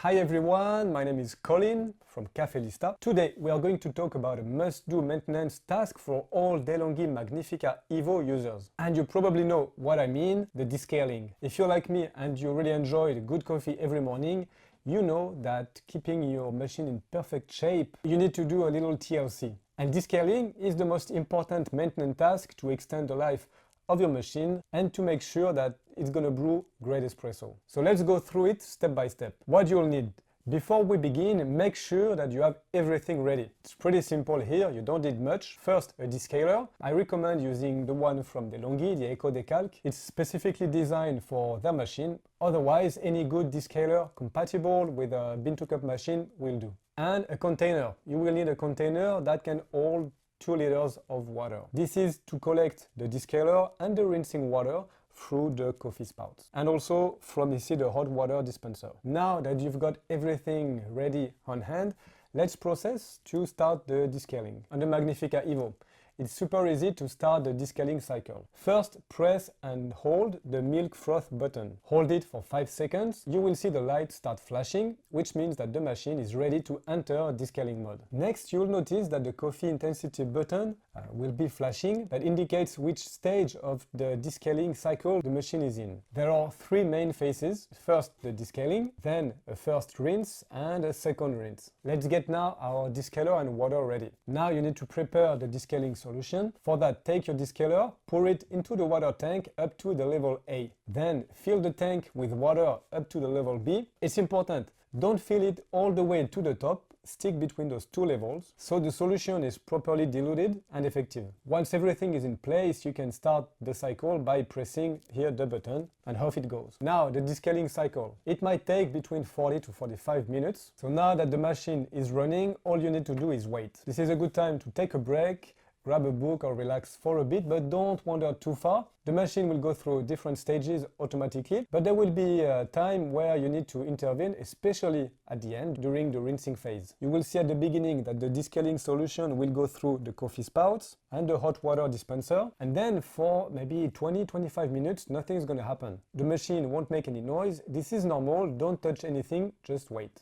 Hi everyone, my name is Colin from Cafe Lista. Today we are going to talk about a must-do maintenance task for all Delonghi Magnifica Evo users. And you probably know what I mean, the descaling. If you're like me and you really enjoy good coffee every morning, you know that keeping your machine in perfect shape, you need to do a little TLC. And descaling is the most important maintenance task to extend the life of your machine and to make sure that it's gonna brew great espresso. So let's go through it step by step. What you'll need. Before we begin, make sure that you have everything ready. It's pretty simple here, you don't need much. First, a descaler. I recommend using the one from Delonghi, the Eco Decalc. It's specifically designed for their machine. Otherwise, any good descaler compatible with a bean-to-cup machine will do. And a container. You will need a container that can hold 2 liters of water. This is to collect the descaler and the rinsing water through the coffee spouts. And also from the hot water dispenser. Now that you've got everything ready on hand, let's process to start the descaling. On the Magnifica Evo, it's super easy to start the descaling cycle. First, press and hold the milk froth button. Hold it for 5 seconds. You will see the light start flashing, which means that the machine is ready to enter descaling mode. Next, you'll notice that the coffee intensity button will be flashing. That indicates which stage of the descaling cycle the machine is in. There are 3 main phases. First, the descaling, then a first rinse and a second rinse. Let's get now our descaler and water ready. Now you need to prepare the descaling solution. For that, take your descaler, pour it into the water tank up to the level A. Then fill the tank with water up to the level B. It's important, don't fill it all the way to the top. Stick between those 2 levels so the solution is properly diluted and effective. Once everything is in place, you can start the cycle by pressing here the button and off it goes. Now the descaling cycle. It might take between 40 to 45 minutes. So now that the machine is running, all you need to do is wait. This is a good time to take a break, grab a book or relax for a bit, but don't wander too far. The machine will go through different stages automatically, but there will be a time where you need to intervene, especially at the end during the rinsing phase. You will see at the beginning that the descaling solution will go through the coffee spouts and the hot water dispenser, and then for maybe 20-25 minutes nothing's gonna happen. The machine won't make any noise. This is normal, don't touch anything, just wait.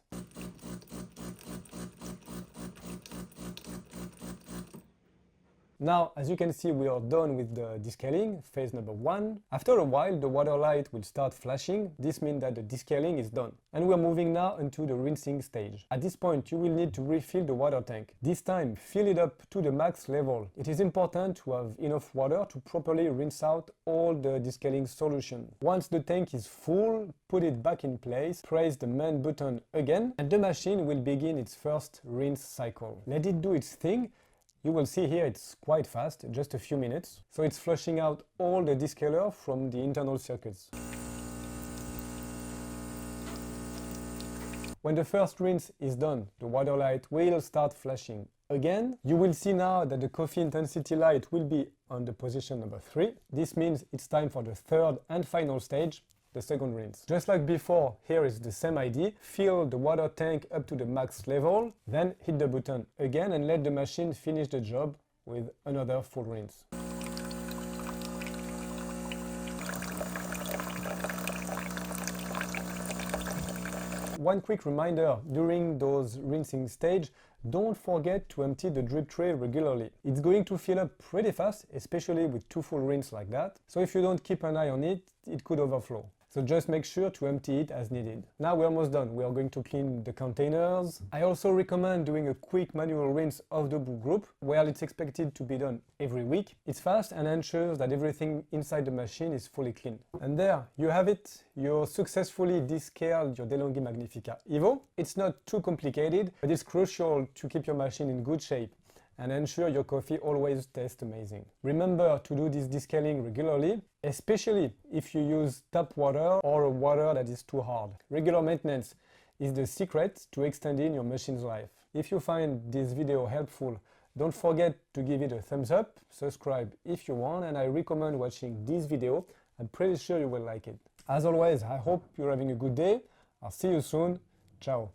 Now, as you can see, we are done with the descaling, phase number 1. After a while, the water light will start flashing. This means that the descaling is done. And we're moving now into the rinsing stage. At this point, you will need to refill the water tank. This time, fill it up to the max level. It is important to have enough water to properly rinse out all the descaling solution. Once the tank is full, put it back in place, press the main button again, and the machine will begin its first rinse cycle. Let it do its thing. You will see here it's quite fast, just a few minutes. So it's flushing out all the descaler from the internal circuits. When the first rinse is done, the water light will start flashing again. You will see now that the coffee intensity light will be on the position number 3. This means it's time for the third and final stage, the second rinse. Just like before, here is the same idea. Fill the water tank up to the max level, then hit the button again and let the machine finish the job with another full rinse. One quick reminder, during those rinsing stage, don't forget to empty the drip tray regularly. It's going to fill up pretty fast, especially with 2 full rinses like that. So if you don't keep an eye on it, it could overflow. So just make sure to empty it as needed. Now we're almost done. We are going to clean the containers. I also recommend doing a quick manual rinse of the brew group, where it's expected to be done every week. It's fast and ensures that everything inside the machine is fully clean. And there you have it. You successfully descaled your Delonghi Magnifica Evo. It's not too complicated, but it's crucial to keep your machine in good shape and ensure your coffee always tastes amazing. Remember to do this descaling regularly, especially if you use tap water or water that is too hard. Regular maintenance is the secret to extending your machine's life. If you find this video helpful, don't forget to give it a thumbs up, subscribe if you want, and I recommend watching this video. I'm pretty sure you will like it. As always, I hope you're having a good day. I'll see you soon. Ciao.